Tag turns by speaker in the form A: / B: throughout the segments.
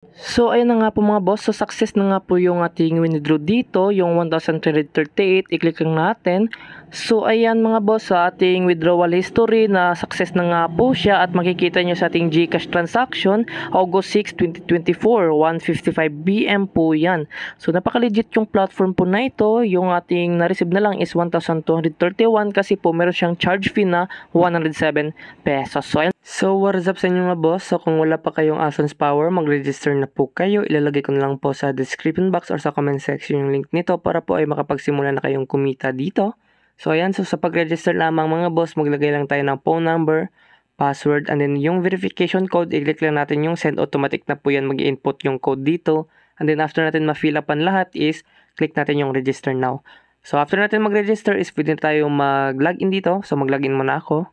A: So, ayun na nga po mga boss. So, success na nga po yung ating withdraw dito, yung 1,338. I-click lang natin. So, ayan mga boss, sa ating withdrawal history na success na nga po siya at makikita nyo sa ating GCash transaction, August 6, 2024, 1:55 PM po yan. So, napaka-legit yung platform po na ito. Yung ating na-receive na lang is 1,231 kasi po meron siyang charge fee na 107 pesos. So, ayan. So, what is up sa inyo mga boss? So, kung wala pa kayong Asons Power, mag-register na po kayo. Ilalagay ko na lang po sa description box or sa comment section yung link nito para po ay makapagsimula na kayong kumita dito. So, ayan. So, sa pag-register lamang mga boss, maglagay lang tayo ng phone number, password, and then yung verification code, i-click lang natin yung send. Automatic na po yan mag-input yung code dito. And then, after natin ma-fill upan lahat is, click natin yung register now. So, after natin mag-register is pwede tayo mag-login dito. So, mag-login muna ako.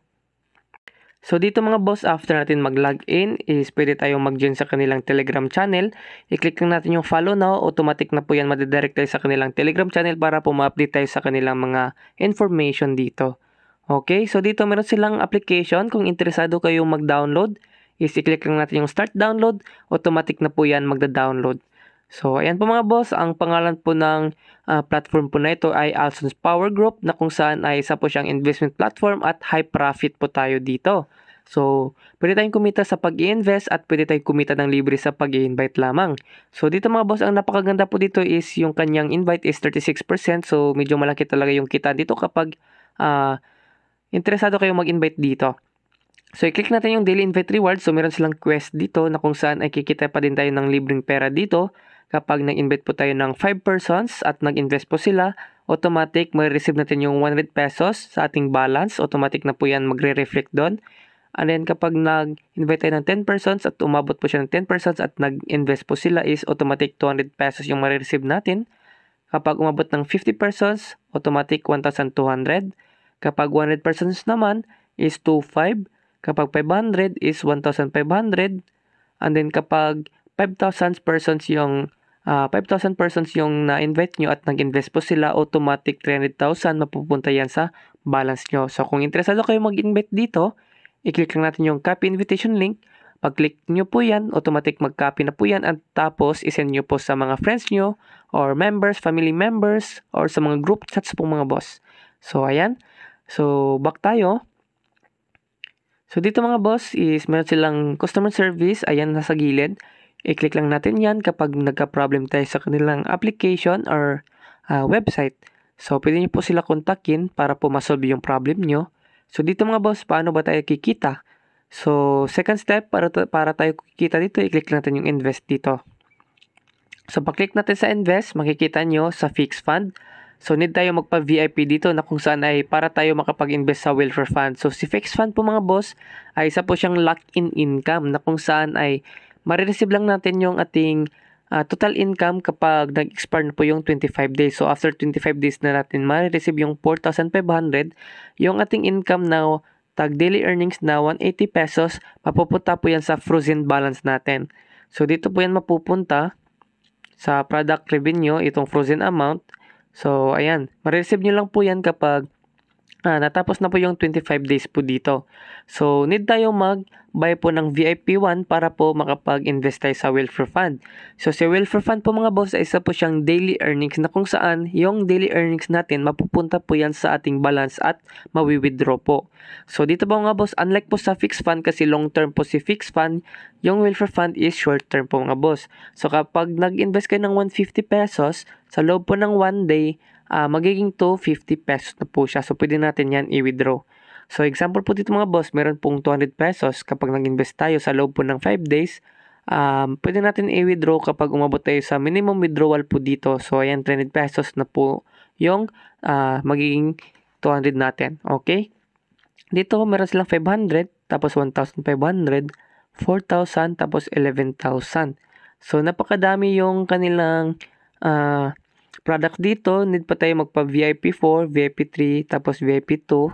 A: So dito mga boss, after natin mag-login is pwede tayong mag-join sa kanilang Telegram channel. I-click lang natin yung follow now, automatic na po yan madidirect tayo sa kanilang Telegram channel para po ma-update tayo sa kanilang mga information dito. Okay, so dito meron silang application. Kung interesado kayong mag-download, is i-click lang natin yung start download, automatic na po yan magda-download. So ayan po mga boss, ang pangalan po ng platform po na ito ay Alsons Power Group na kung saan ay isa po siyang investment platform at high profit po tayo dito. So, pwede tayong kumita sa pag-i-invest at pwede tayong kumita ng libre sa pag-i-invite lamang. So, dito mga boss, ang napakaganda po dito is yung kanyang invite is 36%. So, medyo malaki talaga yung kita dito kapag interesado kayong mag-invite dito. So, i-click natin yung daily invite reward. So, meron silang quest dito na kung saan ay kikita pa din tayo ng libreng pera dito. Kapag nag-invite po tayo ng 5 persons at nag-invest po sila, automatic may-receive natin yung 100 pesos sa ating balance. Automatic na po yan magre-reflect doon. And then kapag nag-invite tayo ng 10 persons at umabot po siya ng 10 persons at nag-invest po sila is automatic 200 pesos yung ma-receive natin. Kapag umabot ng 50 persons, automatic 1,200. Kapag 100 persons naman is 2,500. Kapag 500 is 1,500. And then kapag 5,000 persons yung 5,000 persons yung na-invite nyo at nag-invest po sila, automatic 300,000 mapupunta yan sa balance nyo. So kung interesado kayo mag-invite dito, i-click lang natin yung copy invitation link. Pag-click nyo po yan, automatic mag-copy na po yan at tapos isend nyo po sa mga friends nyo or members, family members or sa mga group chats po mga boss. So ayan. So back tayo. So dito mga boss is meron silang customer service. Ayan nasa gilid. I-click lang natin yan kapag nagka-problem tayo sa kanilang application or website. So pwede nyo po sila kontakin para po masolve yung problem nyo. So dito mga boss, paano ba tayo kikita? So second step, para tayo kikita dito, i-click natin yung invest dito. So pag-click natin sa invest, makikita nyo sa fixed fund. So need tayo magpa-VIP dito na kung saan ay para tayo makapag-invest sa welfare fund. So si fixed fund po mga boss ay isa po siyang lock-in income na kung saan ay marireceive lang natin yung ating total income kapag nag-expire na po yung 25 days. So after 25 days na natin marireceive yung 4,500, yung ating income na tag daily earnings na 180 pesos, mapupunta po yan sa frozen balance natin. So dito po yan mapupunta sa product revenue, itong frozen amount. So ayan, marireceive nyo lang po yan kapag natapos na po yung 25 days po dito. So, need tayo mag-buy po ng VIP 1 para po makapag-invest tayo sa welfare fund. So, sa welfare fund po mga boss ay isa po siyang daily earnings na kung saan yung daily earnings natin mapupunta po yan sa ating balance at mawi-withdraw po. So, dito po mga boss, unlike po sa fixed fund kasi long term po si fixed fund, yung welfare fund is short term po mga boss. So, kapag nag-invest kayo ng 150 pesos, sa loob po ng 1 day, magiging 250 pesos na po siya. So, pwede natin yan i-withdraw. So, example po dito mga boss, meron pong 200 pesos kapag nag-invest tayo sa loob po ng 5 days. Pwede natin i-withdraw kapag umabot tayo sa minimum withdrawal po dito. So, ayan, 300 pesos na po yung magiging 200 natin. Okay? Dito, meron silang 500, tapos 1,500, 4,000, tapos 11,000. So, napakadami yung kanilang product dito. Need pa tayo magpa-VIP 4, VIP 3, tapos VIP 2.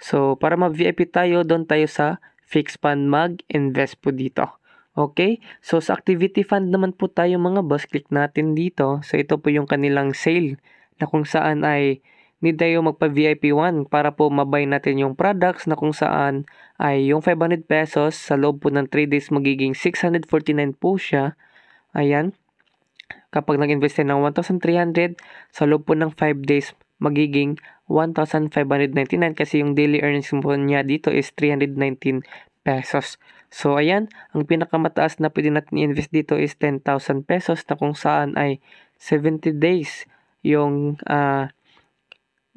A: So, para ma-VIP tayo, doon tayo sa fixed fund mag-invest po dito. Okay? So, sa activity fund naman po tayo mga boss. Click natin dito. So, ito po yung kanilang sale na kung saan ay need tayo magpa-VIP 1 para po mabay natin yung products na kung saan ay yung 500 pesos sa loob po ng 3 days magiging 649 po siya. Ayan. Kapag nag-invest tayo ng 1,300, sa loob po ng 5 days, magiging 1,599 kasi yung daily earnings po niya dito is 319 pesos. So, ayan, ang pinakamataas na pwede natin i-invest dito is 10,000 pesos na kung saan ay 70 days yung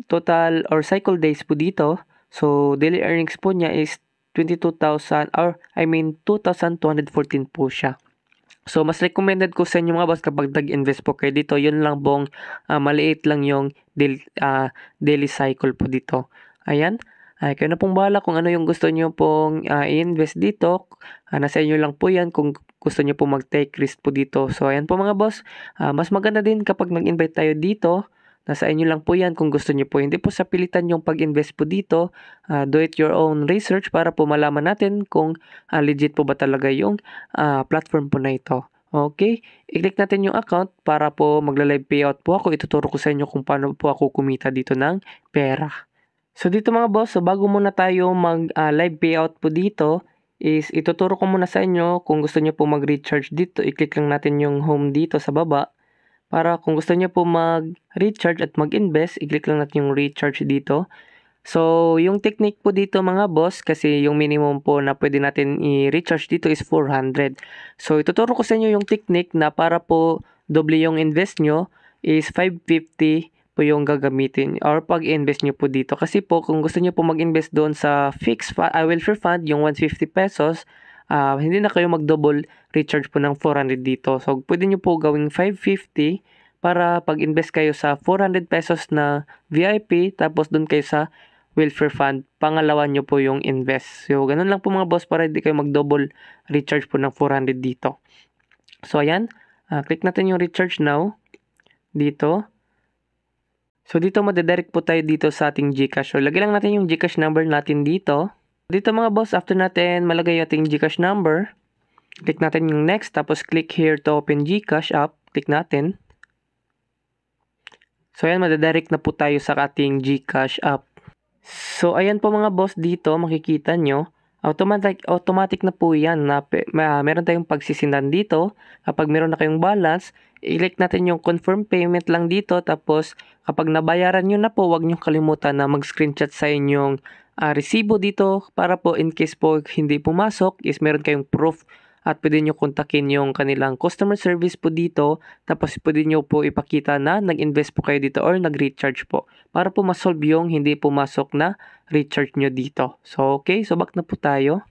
A: total or cycle days po dito. So, daily earnings po niya is 22,000 or 2,214 po siya. So, mas recommended ko sa inyo mga boss kapag nag-invest po kayo dito, yun lang pong maliit lang yung daily cycle po dito. Ayan. Kayo na pong bahala kung ano yung gusto nyo pong i-invest dito. Nasa inyo lang po yan kung gusto nyo po mag-take risk po dito. So, ayan po mga boss. Mas maganda din kapag nag-invest tayo dito. Nasa inyo lang po yan kung gusto nyo po. Hindi po sa pilitan yung pag-invest po dito. Do it your own research para po malaman natin kung legit po ba talaga yung platform po na ito. Okay? I-click natin yung account para po magla-live payout po ako. Ituturo ko sa inyo kung paano po ako kumita dito ng pera. So dito mga boss, so bago muna tayo mag-live payout po dito, is ituturo ko muna sa inyo kung gusto nyo po mag-recharge dito. I-click lang natin yung home dito sa baba. Para kung gusto nyo po mag-recharge at mag-invest, i-click lang natin yung recharge dito. So, yung technique po dito mga boss, kasi yung minimum po na pwede natin i-recharge dito is 400. So, ituturo ko sa inyo yung technique na para po doble yung invest nyo is 550 po yung gagamitin or pag-invest nyo po dito. Kasi po, kung gusto nyo po mag-invest doon sa fixed welfare fund, yung 150 pesos, hindi na kayo mag-double recharge po ng 400 dito. So, pwede nyo po gawing 550 para pag-invest kayo sa 400 pesos na VIP, tapos doon kayo sa welfare fund, pangalawa nyo po yung invest. So, ganun lang po mga boss para hindi kayo mag-double recharge po ng 400 dito. So, ayan. Click natin yung recharge now. Dito. So, dito madadirect po tayo dito sa ating GCash. So, lagay lang natin yung GCash number natin dito. Dito mga boss, after natin malagay yung ating GCash number, click natin yung next, tapos click here to open GCash app. Click natin. So, ayan, madadirect na po tayo sa ating GCash app. So, ayan po mga boss dito, makikita nyo, automatic na po yan na meron tayong pagsisindan dito. Kapag meron na kayong balance, i-click natin yung confirm payment lang dito. Tapos, kapag nabayaran nyo na po, huwag nyo kalimutan na mag-screenshot sa inyong resibo dito para po in case po hindi pumasok is meron kayong proof at pwede nyo kontakin yung kanilang customer service po dito. Tapos pwede nyo po ipakita na nag-invest po kayo dito or nag-recharge po para po masolve yung hindi pumasok na recharge nyo dito. So okay, so back na po tayo.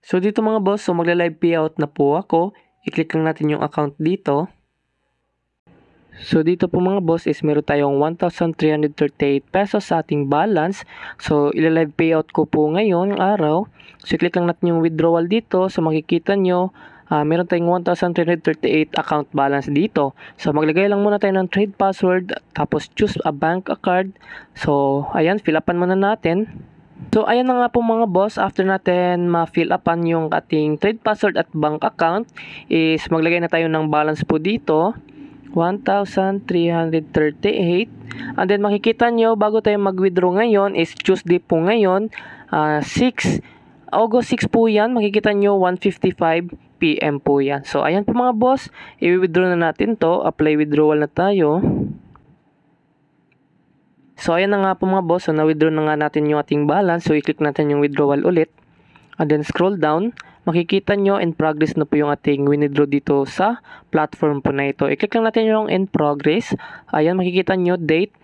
A: So dito mga boss, so magla-live payout na po ako. I-click lang natin yung account dito. So dito po mga boss is meron tayong 1,338 pesos sa ating balance. So ila-live payout ko po ngayon araw. So click lang natin yung withdrawal dito. So makikita nyo meron tayong 1,338 account balance dito. So maglagay lang muna tayo ng trade password. Tapos choose a bank card. So ayan, fill upan muna natin. So ayan na nga po mga boss, after natin ma-fill upan yung ating trade password at bank account is maglagay na tayo ng balance po dito. 1,338 and then makikita nyo bago tayo mag-withdraw ngayon is Tuesday po ngayon, August 6 po yan, makikita nyo 1:55 PM po yan. So ayan po mga boss, i-withdraw na natin to, apply withdrawal na tayo. So ayan na nga po mga boss, so na-withdraw na nga natin yung ating balance. So i-click natin yung withdrawal ulit and then scroll down. Makikita nyo in progress na po yung ating withdraw dito sa platform po na ito. I-click lang natin yung in progress. Ayan, makikita nyo date.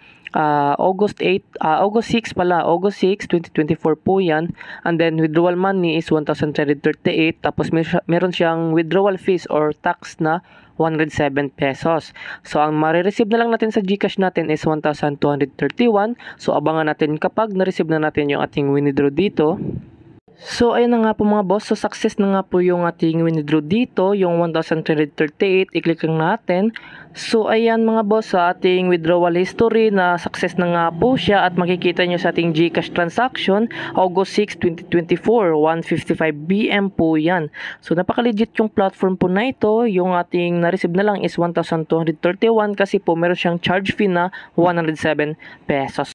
A: August 6 pala. August 6, 2024 po yan. And then withdrawal money is 1,338. Tapos meron siyang withdrawal fees or tax na 107 pesos. So ang marireceive na lang natin sa GCash natin is 1,231. So abangan natin kapag na-receive na natin yung ating withdraw dito. So ayun na nga po mga boss, so success na nga po yung ating withdraw dito, yung 1,338, i-click lang natin. So ayan mga boss, sa ating withdrawal history na success na nga po siya at makikita nyo sa ating GCash transaction, August 6, 2024, 1:55 PM po yan. So napaka-legit yung platform po na ito, yung ating na-receive na lang is 1,231 kasi po meron siyang charge fee na 107 pesos.